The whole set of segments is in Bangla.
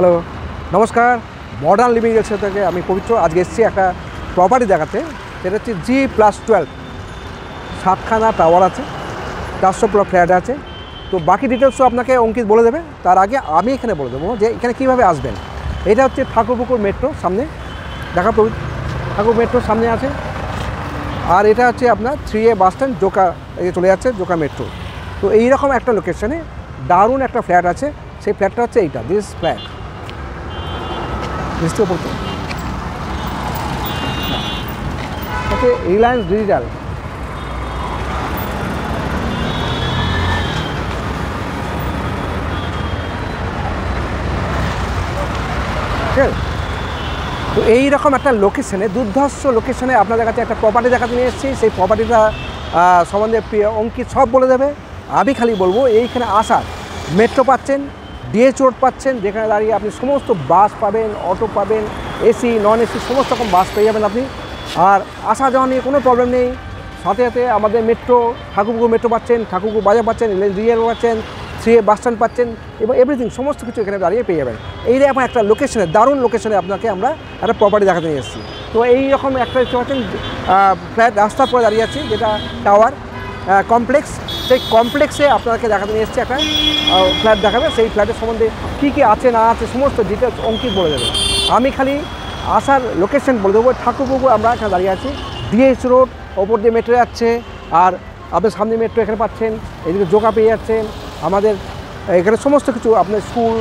হ্যালো, নমস্কার। মডার্ন লিভিং এর থেকে আমি পবিত্র। আজকে এসেছি একটা প্রপার্টি দেখাতে। সেটা হচ্ছে G+12, 7খানা টাওয়ার আছে, 400 প্লট ফ্ল্যাট আছে। তো বাকি ডিটেলসও আপনাকে অঙ্কিত বলে দেবে। তার আগে আমি এখানে বলে দেবো যে এখানে কীভাবে আসবেন। এটা হচ্ছে ঠাকুরপুকুর মেট্রো সামনে, দেখা ঠাকুর মেট্রোর সামনে আছে। আর এটা হচ্ছে আপনার 3A বাস স্ট্যান্ড, জোকা চলে যাচ্ছে, জোকা মেট্রো। তো এইরকম একটা লোকেশনে দারুণ একটা ফ্ল্যাট আছে। সেই ফ্ল্যাটটা হচ্ছে এইটা, দিস ফ্ল্যাট। বুঝতে পারছো? ওকে, রিলায়েন্স ডিজিটাল। ঠিক আছে, তো এইরকম একটা লোকেশনে, দুর্ধর্ষ লোকেশনে আপনাদের কাছে একটা প্রপার্টি দেখাতে নিয়ে এসেছি। সেই প্রপার্টিটা সম্বন্ধে অঙ্কিত সব বলে দেবে। আমি খালি বলবো এইখানে আসার মেট্রো পাচ্ছেন, ডিএচ রোড পাচ্ছেন, যেখানে দাঁড়িয়ে আপনি সমস্ত বাস পাবেন, অটো পাবেন, এসি নন এসি সমস্ত রকম বাস পেয়ে যাবেন আপনি। আর আসা যাওয়া নিয়ে কোনো প্রবলেম নেই। সাথে সাথে আমাদের মেট্রো, ঠাকুরপুকুর মেট্রো পাচ্ছেন, ঠাকুরপুকুর বাজার পাচ্ছেন, রিয়েল পাচ্ছেন, 3A বাস স্ট্যান্ড পাচ্ছেন, এবং এভরিথিং সমস্ত কিছু এখানে দাঁড়িয়ে পেয়ে যাবেন। এইরকম একটা লোকেশনে, দারুণ লোকেশনে আপনাকে আমরা একটা প্রপার্টি দেখাতে নিয়ে এসেছি। তো এইরকম একটা দেখতে পাচ্ছেন ফ্ল্যাট, রাস্তার পরে দাঁড়িয়ে আছে, যেটা টাওয়ার কমপ্লেক্স। সেই কমপ্লেক্সে আপনাকে দেখাতে নিয়ে এসেছি একটা ফ্ল্যাট দেখাবে। সেই ফ্ল্যাটের সম্বন্ধে কী কী আছে না আছে সমস্ত ডিটেলস অঙ্কিত বলে দেবে। আমি খালি আসার লোকেশন বলে দেবো। ঠাকুরপুকুর আমরা এখানে দাঁড়িয়ে আছি, ডিএচ রোড ওপর দিয়ে মেট্রো যাচ্ছে। আর আপনার সামনে মেট্রো এখানে পাচ্ছেন, এদিকে জোকা পেয়ে যাচ্ছেন। আমাদের এখানে সমস্ত কিছু আপনার school,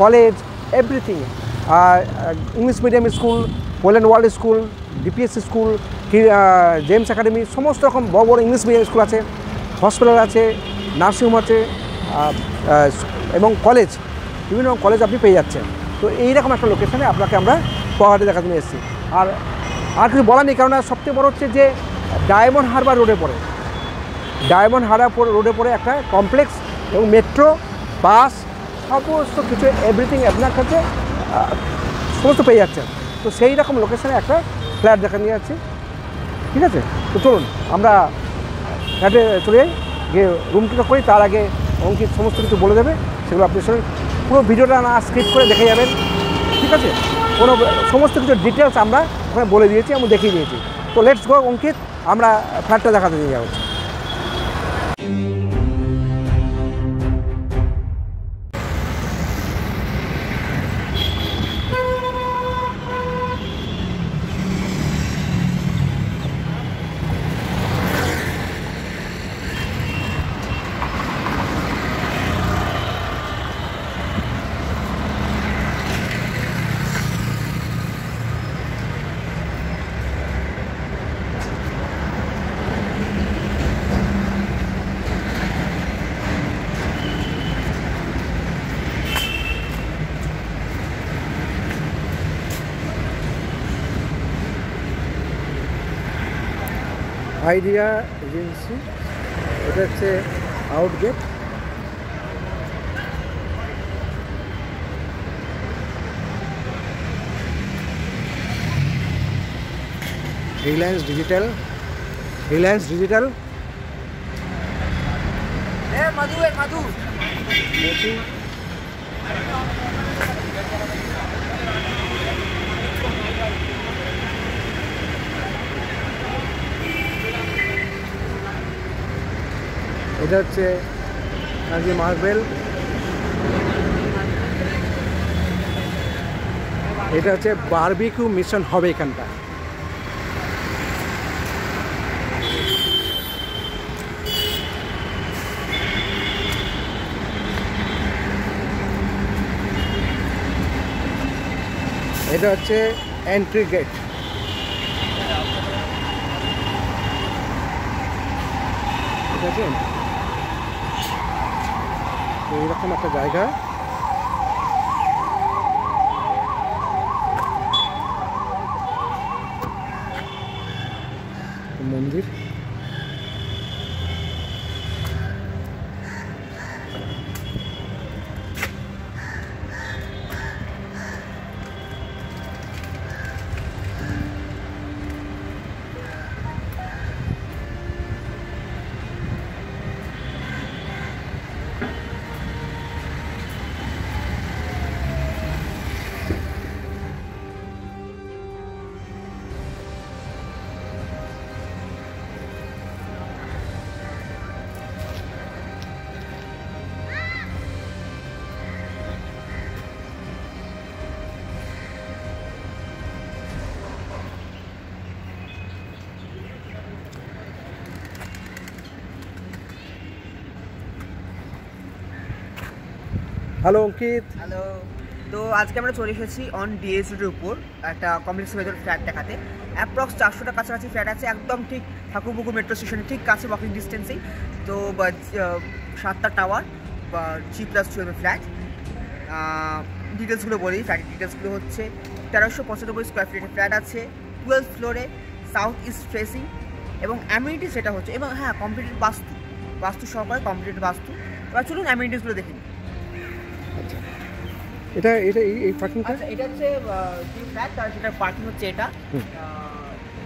college, everything, English medium school, Poland world school, DPSC school, James academy, সমস্ত রকম বড় বড় ইংলিশ মিডিয়াম স্কুল আছে, হসপিটাল আছে, নার্সিংহোম আছে, এবং কলেজ, বিভিন্ন কলেজ আপনি পেয়ে যাচ্ছেন। তো এইরকম একটা লোকেশনে আপনাকে আমরা প্রপার্টি দেখাতে নিয়ে এসেছি। আর কিছু বলার নেই, কারণ সবথেকে বড় হচ্ছে যে ডায়মন্ড হারবার রোডে পড়ে, ডায়মন্ড হারবার রোডে পড়ে একটা কমপ্লেক্স, এবং মেট্রো, বাস, সমস্ত কিছু এভরিথিং আপনার কাছে সমস্ত পেয়ে যাচ্ছেন। তো সেই রকম লোকেশনে একটা ফ্ল্যাট দেখা নিয়ে যাচ্ছি। ঠিক আছে, তো চলুন আমরা ফ্ল্যাটে চলে যাই, গিয়ে রুম টিকা করি। তার আগে অঙ্কিত সমস্ত কিছু বলে দেবে, সেগুলো আপনি শুনুন। পুরো ভিডিওটা না স্কিপ করে দেখে যাবেন। ঠিক আছে, কোনো সমস্ত কিছু ডিটেলস আমরা ওখানে বলে দিয়েছি, আমি দেখিয়ে দিয়েছি। তো লেটস গো অঙ্কিত, আমরা ফ্ল্যাটটা দেখাতে নিয়ে যাবো। আইডিয়া এজেন্সি, এটা হচ্ছে out gate. Reliance digital, Reliance digital, মধু মধু। এটা হচ্ছে কাজী মার্বেল, এটা হচ্ছে বারবিকিউ মিশন হবে এখানটা। এটা হচ্ছে এন্ট্রি গেট। ঠিক আছে, এইরকম একটা জায়গা। মন্দির, হ্যালো অঙ্কিত। হ্যালো। তো আজকে আমরা চলে এসেছি অন ডিএস রোডের উপর একটা কমপ্লেক্সের ভেতর ফ্ল্যাট দেখাতে। অ্যাপ্রক্স 400টা কাছাকাছি ফ্ল্যাট আছে, একদম ঠিক ঠাকুরপুকুর মেট্রো স্টেশনের ঠিক কাছে, ওয়াকিং ডিস্টেন্সেই। তো 7টা টাওয়ার বা G+12 ফ্ল্যাট। ডিটেলসগুলো বলি, ফ্ল্যাটের ডিটেলসগুলো হচ্ছে 1395 স্কোয়ার ফিটের ফ্ল্যাট আছে, 12 ফ্লোরে, সাউথ ইস্ট ফেসিং, এবং অ্যামিনিটিস সেটা হচ্ছে, এবং হ্যাঁ কমপ্লিটেড বাস্তু সহকারে কমপ্লিটেড বাস্তু। এবার চলুন অ্যামিনিটিসগুলো দেখে নিই। আচ্ছা, এটা এই পার্কিংটা, আচ্ছা এটা হচ্ছে যে ফ্ল্যাট, তার সেটার পার্কিং হচ্ছে এটা,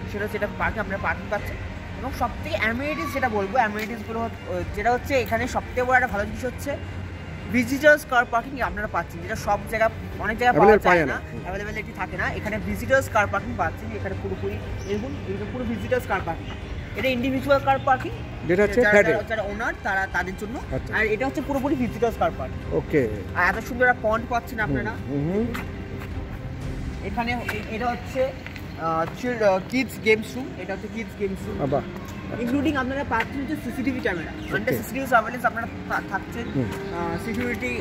সেটা হচ্ছে এটা পার্কিং, আপনারা পার্কিং পাচ্ছেন। এবং সবথেকে অ্যামিনিটিস যেটা বলবো, অ্যামিনিটিসগুলো যেটা হচ্ছে এখানে সবথেকে বড় একটা ভালো জিনিস হচ্ছে ভিজিটার্স কার পার্কিং আপনারা পাচ্ছেন, যেটা সব জায়গা অনেক জায়গায় পাওয়া যায় না, অ্যাভেলেবিলিটি থাকে না। এখানে ভিজিটার্স কার পার্কিং পাচ্ছেন, এখানে পুরোপুরি এরকম পুরো ভিজিটার্স কার পার্কিং। এটা ইন্ডিভিজুয়াল কার পার্কিং, যেটা হচ্ছে যারা ওনার তাদের জন্য, আর এটা হচ্ছে পুরোপুরি ভিজিটার্স কার পার্কিং। ওকে, আর এত সুন্দর একটা পন্ড পাচ্ছেন আপনারা এখানে। এটা হচ্ছে কিডস গেমস রুম, এটা হচ্ছে কিডস গেমস রুম, ইনক্লুডিং আপনারা পাচ্ছেন হচ্ছে CCTV camera, under CCTV surveillance আপনারা থাকছেন, সিকিউরিটি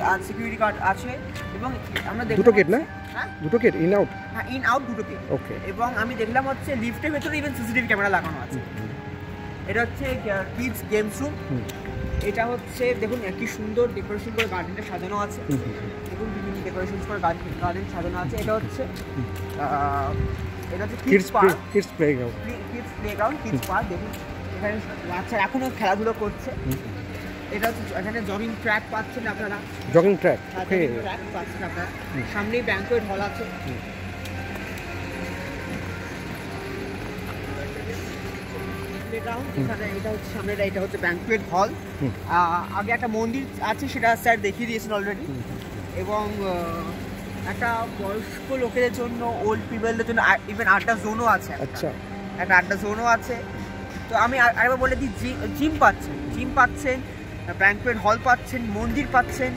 গার্ড আছে, এবং আমরা দুটো গেট না, দুটো গেট ইন আউট, হ্যাঁ ইন আউট দুটো গেট। ওকে, এবং আমি দেখলাম হচ্ছে লিফটের ভেতরে ইভেন সিসিটিভি ক্যামেরা লাগানো আছে। এটা হচ্ছে কিডস গেমস রুম। এটা হচ্ছে দেখুন কি সুন্দর ডেকোরেশন করে গার্ডেনটা সাজানো আছে, দেখুন বিভিন্ন ডেকোরেশন করে গার্ডেন সাজানো আছে। এটা হচ্ছে kids park, kids playground, kids park. দেখুন এখানে বাচ্চারা এখনো খেলাধুলো করছে। এটা হচ্ছে এখানে জগিং ট্র্যাক পাচ্ছেন আপনারা, জগিং ট্র্যাক পাচ্ছেন আপনারা। সামনেই ব্যাংকোয়েট হল আছে। এটা হচ্ছে সামনে, এটা হচ্ছে ব্যাংকোয়েট হল। আগে একটা মন্দির আছে, সেটা স্যার দেখিয়ে দিয়েছেন অলরেডি। এবং একটা বয়স্ক লোকেদের জন্য, ওল্ড পিপলদের জন্য ইভেন আড্ডা জোনও আছে। আচ্ছা, একটা আড্ডা জোনও আছে। তো আমি আরেকবার বলে দিই, জিম পাচ্ছেন, ব্যাংকোয়েট হল পাচ্ছেন, মন্দির পাচ্ছেন,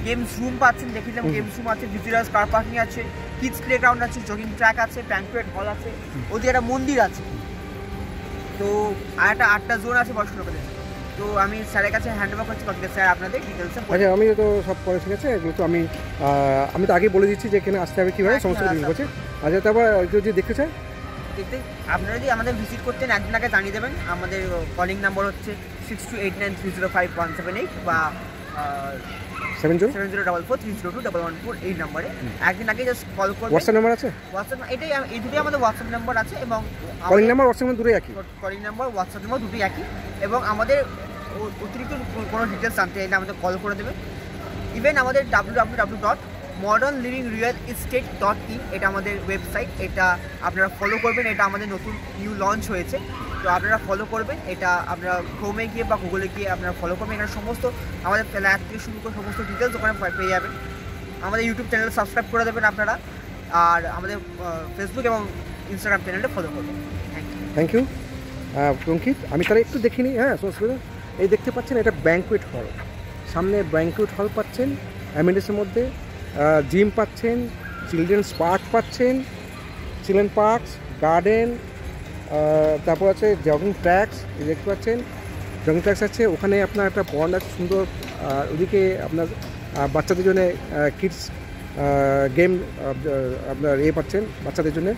গেমস রুম পাচ্ছেন, দেখিলাম গেমস রুম আছে, ভিজিটার্স কার পার্কিং আছে, কিডস প্লেগ্রাউন্ড আছে, জগিং ট্র্যাক আছে, ব্যাংকোয়েট হল আছে, ওদিকে একটা মন্দির আছে। তো আর একটা আড্ডা জোন আছে বয়স্ক লোকেদের। তো আমি স্যারের কাছে হ্যান্ড ওভার করছি, বাকি স্যার আপনাদের ডিটেলস। আচ্ছা, আমি তো সব পরে ঠিক আছে, এগুলো তো আমি তো আগে বলে দিচ্ছি যে এখানে আসতে হবে কীভাবে, সমস্ত কিছু করছে। আচ্ছা, তারপর যদি দেখতে চাই, আপনারা যদি আমাদের ভিজিট করতেন একদিন আগে জানিয়ে দেবেন। আমাদের কলিং নাম্বার হচ্ছে 6289305178 বা 7044302114 এই নাম্বারে একদিন আগে জাস্ট কল করবেন। হোয়াটসঅ্যাপ নাম্বার আছে? হোয়াটসঅ্যাপ এই দুটোই আমাদের হোয়াটসঅ্যাপ নাম্বার আছে, এবং কলিং নাম্বার হোয়াটসঅ্যাপ নাম্বার দুটোই একই, কলিং নাম্বার হোয়াটসঅ্যাপ নাম্বার দুটোই একই। এবং আমাদের অতিরিক্ত কোনো ডিটেলস জানতে চাইলে আমাদের কল করে দেবে। ইভেন আমাদের www.modernlivingrealestate.in এটা আমাদের ওয়েবসাইট, এটা আপনারা ফলো করবেন। এটা আমাদের নতুন নিউ লঞ্চ হয়েছে, তো আপনারা ফলো করবেন। এটা আপনারা ক্রোমে গিয়ে বা গুগলে গিয়ে আপনারা ফলো করবেন। এখানে সমস্ত আমাদের ফ্ল্যাট থেকে শুরু করে সমস্ত ডিটেলস ওখানে পেয়ে যাবেন। আমাদের ইউটিউব চ্যানেল সাবস্ক্রাইব করে দেবেন আপনারা, আর আমাদের ফেসবুক এবং ইনস্টাগ্রাম চ্যানেলটা ফলো করবেন। থ্যাংক ইউ অঙ্কিত। আমি তাহলে একটু দেখিনি। হ্যাঁ, এই দেখতে পাচ্ছেন, এটা ব্যাংকোয়েট হল, সামনে ব্যাংকোয়েট হল পাচ্ছেন, অ্যামিনিটিসের মধ্যে জিম পাচ্ছেন, চিলড্রেন্স পার্ক পাচ্ছেন, চিলড্রেন পার্কস, গার্ডেন, তারপর আছে জগিং ট্র্যাকস, দেখতে পাচ্ছেন জগিং ট্র্যাকস আছে। ওখানে আপনার একটা পন্ড আছে সুন্দর, ওদিকে আপনার বাচ্চাদের জন্য কিডস গেম আপনার পাচ্ছেন, বাচ্চাদের জন্য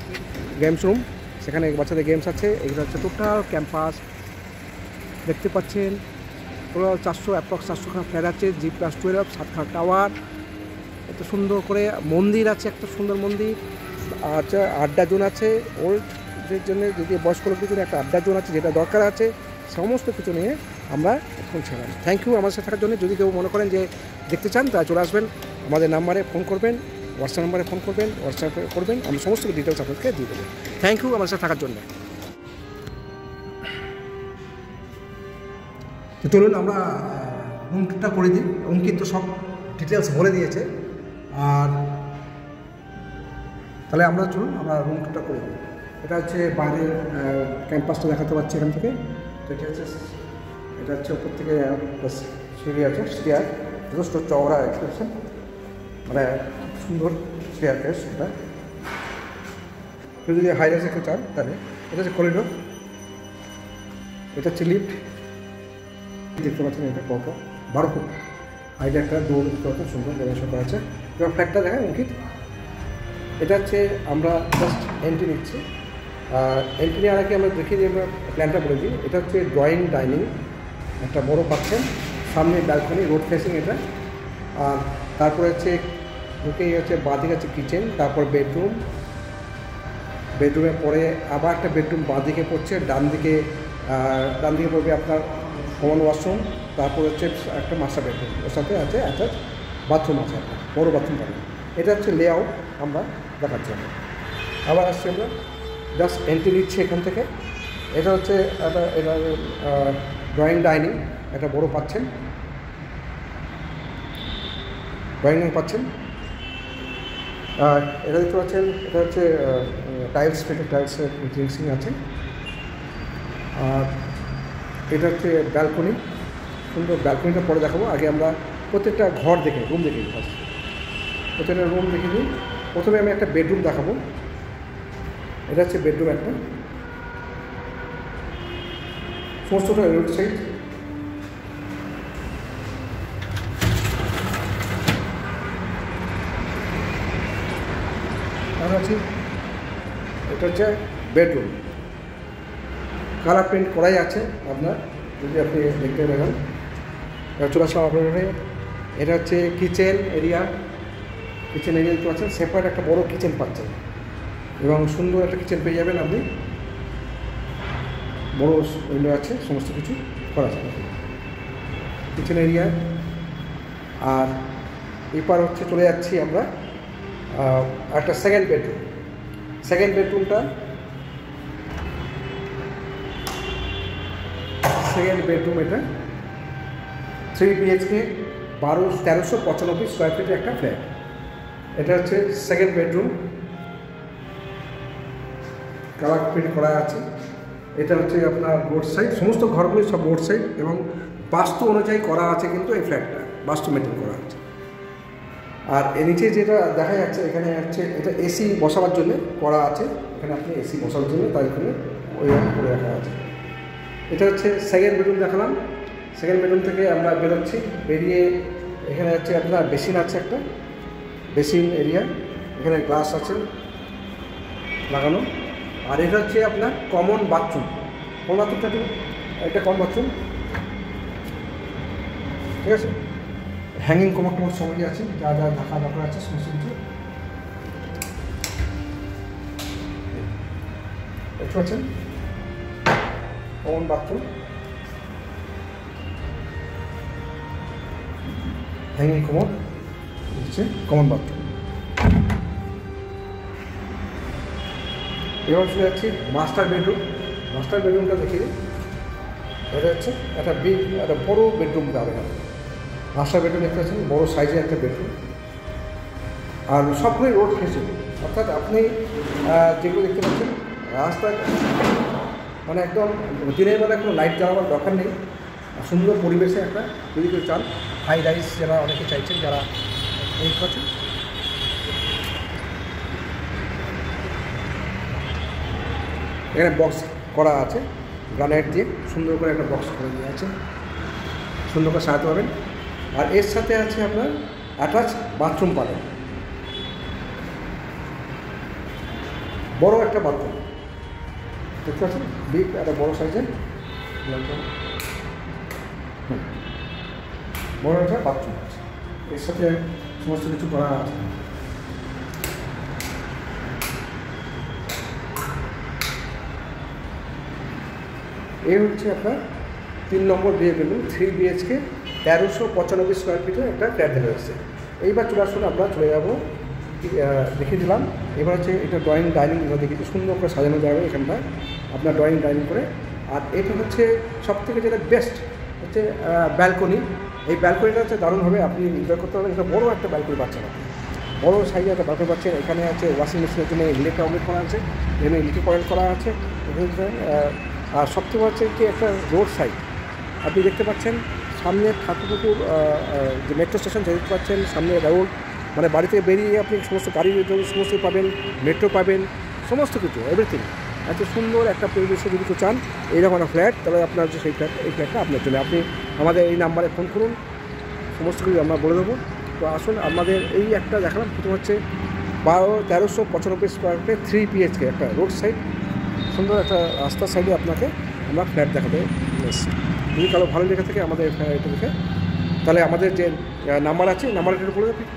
গেমস রুম, সেখানে বাচ্চাদের গেমস আছে। এগুলো হচ্ছে টোটাল ক্যাম্পাস দেখতে পাচ্ছেন। টোটাল 400 ফ্ল্যাট আছে, G+12, 7খানা টাওয়ার, এত সুন্দর করে মন্দির আছে, একটা সুন্দর মন্দির। আচ্ছা, আড্ডা জোন আছে, ওল্ডদের জন্য, যদি বয়স্ক লোকদের জন্য একটা আড্ডা জোন আছে, যেটা দরকার আছে। সমস্ত কিছু নিয়ে আমরা এখন ছিলাম। থ্যাংক ইউ আমার সাথে থাকার জন্য। যদি কেউ মনে করেন যে দেখতে চান, তারা চলে আসবেন, আমাদের নাম্বারে ফোন করবেন, হোয়াটসঅ্যাপ নাম্বারে ফোন করবেন, হোয়াটসঅ্যাপ করবেন, আমি সমস্ত ডিটেলস আপনাদেরকে দিয়ে দেবো। থ্যাংক ইউ আমার সাথে থাকার জন্য। তো চলুন আমরা রুমটা করে দিই। অঙ্কিত তো সব ডিটেলস বলে দিয়েছে, আর তাহলে আমরা চলুন আমরা রুমটা করে দিই। এটা হচ্ছে বাইরের ক্যাম্পাসটা দেখাতে পাচ্ছি এখান থেকে। তো এটা হচ্ছে ওপর থেকে সিঁড়ি আছে, স্টেয়ার যথেষ্ট চওড়া এক্সপ্রেশন, মানে খুব সুন্দর স্টেয়ার কেস। এটা কেউ যদি হাই রাইসে কেউ চান তাহলে এটা হচ্ছে করিডোর, এটা হচ্ছে লিফট, দেখতে পাচ্ছেন এটা কত 12 ফুট আর এটা একটা দৌড় কত সুন্দর ব্যবসা করা আছে। এবার ফ্ল্যাটটা দেখেন অঙ্কিত, এটা হচ্ছে আমরা জাস্ট এন্ট্রি নিচ্ছি। এন্ট্রি নেওয়ার আগে আমরা দেখিয়ে দিই, আমরা প্ল্যানটা বলে দিই। এটা হচ্ছে ড্রয়িং ডাইনিং, একটা বড় পাচ্ছেন, সামনে ব্যালকনি, রোড ফেসিং এটা। আর তারপরে হচ্ছে ঢুকেই হচ্ছে বাঁদিকে আছে কিচেন, তারপর বেডরুম, বেডরুমের পরে আবার একটা বেডরুম বাঁদিকে পড়ছে, ডান দিকে পড়বে আপনার কমন ওয়াশরুম, তারপর হচ্ছে একটা মাস্টার বেডরুম, ওর সাথে আছে অ্যাটাচ বাথরুম আছে, একটা বড়ো বাথরুম পাবেন। এটা হচ্ছে লেআউট আমরা দেখাচ্ছি। আবার আসছি আমরা জাস্ট এন্ট্রি নিচ্ছি এখান থেকে। এটা হচ্ছে এটা ড্রয়িং ডাইনিং, একটা বড়ো পাচ্ছেন, ড্রয়িং ডাইনিং পাচ্ছেন। এটা দেখতে পাচ্ছেন, এটা হচ্ছে টাইলস ফেটে, টাইলসের ফিনিশিং আছে। আর এটা হচ্ছে ব্যালকনি, সুন্দর। ব্যালকনিটা পরে দেখাবো, আগে আমরা প্রত্যেকটা ঘর দেখে রুম দেখে নিই। ফার্স্ট প্রত্যেকটা রুম দেখে নিই। প্রথমে আমি একটা বেডরুম দেখাবো। এটা হচ্ছে বেডরুম একটা, সমস্তটা রোড সাইড। আর আছে এটা হচ্ছে বেডরুম, কালার প্রিন্ট করাই আছে আপনার, যদি আপনি দেখতে পারেন। চলে আসলাম আপনার। এটা হচ্ছে কিচেন এরিয়া, কিচেন এরিয়া দেখতে পাচ্ছেন, সেপারেট একটা বড় কিচেন পাচ্ছেন এবং সুন্দর একটা কিচেন পেয়ে যাবেন আপনি। বড় উইন্ডো আছে, সমস্ত কিছু করা আছে কিচেন এরিয়া। আর এরপর হচ্ছে চলে যাচ্ছি আমরা একটা সেকেন্ড বেডরুম। সেকেন্ড বেডরুমটা এটা 3 BHK 1395 স্কোয়ার ফিটের একটা ফ্ল্যাট। এটা হচ্ছে সেকেন্ড বেডরুম, কালার প্রিন্ট করা আছে। এটা হচ্ছে আপনার রোড সাইড, সমস্ত ঘরগুলি সব রোড সাইড এবং বাস্তু অনুযায়ী করা আছে, কিন্তু এই ফ্ল্যাটটা বাস্তু মেনটেন করা আছে। আর এর নিচে যেটা দেখা যাচ্ছে, এখানে হচ্ছে এটা এসি বসাবার জন্য করা আছে, এখানে আপনি এসি বসাবার জন্য তার এখানে ওইভাবে করে রাখা আছে। এটা হচ্ছে সেকেন্ড বেডরুম দেখালাম। সেকেন্ড বেডরুম থেকে আমরা বেরোচ্ছি, বেরিয়ে এখানে হচ্ছে আপনার বেসিন আছে, একটা বেসিন এরিয়া, এখানে গ্লাস আছে লাগানো। আর এটা হচ্ছে আপনার কমন বাথরুম। কমন বাথরুমটা এটা কমন বাথরুম, ঠিক আছে। হ্যাঙ্গিং কমোড টমোড সবই আছে, যা যা ঢাকা দরকার আছে সমস্ত কিছু। দেখতে পাচ্ছেন কমন বাথরুম, হ্যাঙ্গিং কমোড, হচ্ছে কমন বাথরুম। এবার চলে যাচ্ছি মাস্টার বেডরুম। মাস্টার বেডরুমটা দেখি, এটা হচ্ছে একটা বড় বেডরুম পাবেন। মাস্টার বেডরুম দেখতে পাচ্ছেন, বড়ো সাইজের একটা বেডরুম। আর সবগুলোই রোড ফেসিং, অর্থাৎ আপনি যেগুলো দেখতে পাচ্ছেন রাস্তায়, মানে একদম দিনের বেলা কোনো লাইট জ্বালাবার দরকার নেই, সুন্দর পরিবেশে একটা যদি কেউ চান, হাই রাইস যারা অনেকে চাইছেন, যারা এই করছেন। এখানে বক্স করা আছে গ্রানাইট দিয়ে, সুন্দর করে একটা বক্স করে দেওয়া আছে, সুন্দর করে সাজাতে পারবেন। আর এর সাথে আছে আপনার অ্যাটাচ বাথরুম পাবেন, বড় একটা বাথরুম দেখতে পাচ্ছেন, বিগ একটা বড় সাইজের বড় একটা বাথরুম আছে, এর সাথে সমস্ত কিছু করা আছে। এই হচ্ছে আপনার 3 নম্বর বিয়ে বেলুন, 3 BHK 1395 স্কোয়ার ফিটের একটা ফ্ল্যাট দেখা যাচ্ছে। এইবার চলে আসুন, আমরা চলে যাবো, দেখিয়ে দিলাম। এবার হচ্ছে এটা ড্রয়িং ডাইনিং, দেখেছি সুন্দর করে সাজানো যাবে এখানটা আপনার ড্রয়িং ডাইনিং করে। আর এটা হচ্ছে সবথেকে যেটা বেস্ট হচ্ছে ব্যালকনি। এই ব্যালকনিটা হচ্ছে দারুণভাবে আপনি এনজয় করতে পারবেন। এটা বড়ো একটা ব্যালকনি পাচ্ছেন, বড়ো সাইজে একটা ব্যালকনি পাচ্ছেন। এখানে আছে ওয়াশিং মেশিনের জন্য ইলেকট্রিক আউটলেট করা আছে, এখানে ইলেকট্রিক কয়েল করা আছে। আর সবথেকে হচ্ছে কি একটা রোড সাইড আপনি দেখতে পাচ্ছেন, সামনে ঠাকুরপুকুর যে মেট্রো স্টেশন দেখতে পাচ্ছেন, সামনে রোড, মানে বাড়ি থেকে বেরিয়ে আপনি সমস্ত গাড়ির সমস্ত পাবেন, মেট্রো পাবেন, সমস্ত কিছু এভরিথিং। এত সুন্দর একটা পরিবেশে যদি কেউ চান এইরকম একটা ফ্ল্যাট, তাহলে আপনার যে সেই ফ্ল্যাটটা আপনার জন্য। আপনি আমাদের এই নাম্বারে ফোন করুন, সমস্ত কিছু আমরা বলে দেবো। তো আসুন আমাদের এই একটা দেখালাম, প্রথম হচ্ছে 1395 স্কোয়ার ফিটে 3 PHK একটা রোড সাইড সুন্দর একটা রাস্তার সাইডে আপনাকে আমরা ফ্ল্যাট দেখাতে এসেছি। যদি কারো ভালো লেগে থাকে আমাদের এটা দেখে, তাহলে আমাদের যে নাম্বার আছে নাম্বারটা একটু বলে দেবেন।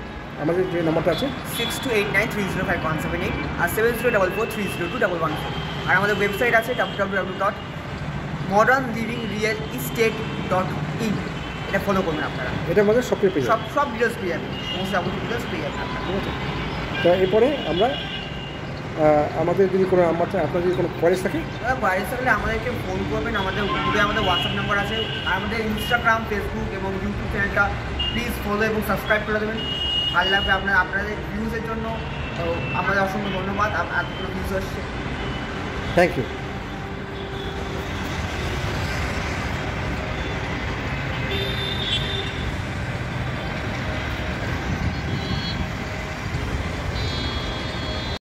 আমাদের যে নাম্বারটা আছে 6289305178 আর 7044302114। আর আমাদের ওয়েবসাইট আছে www.modernlivingrealestate.in। এটা ফলো করবেন আপনারা, এটার মধ্যে সব কিছু পেয়ে যাবেন। সব ডিটেলস পেয়ে যাবেন, সমস্ত যাবতীয় ডিটেলস পেয়ে যাবেন আপনারা। ঠিক আছে, তো এরপরে আমরা আমাদের যদি কোনো আপনার যদি কোনো কোয়ারিজ থাকে বাইরে থাকলে আমাদেরকে ফোন করবেন, আমাদের উপরে আমাদের হোয়াটসঅ্যাপ নাম্বার আছে, আর আমাদের ইনস্টাগ্রাম, ফেসবুক এবং ইউটিউব চ্যানেলটা প্লিজ ফলো এবং সাবস্ক্রাইব করে দেবেন। ভালো লাগবে আপনাদের ভিউজের জন্য আমাদের অসংখ্য ধন্যবাদ। এতগুলো ভিউজ আসছে, থ্যাংক ইউ।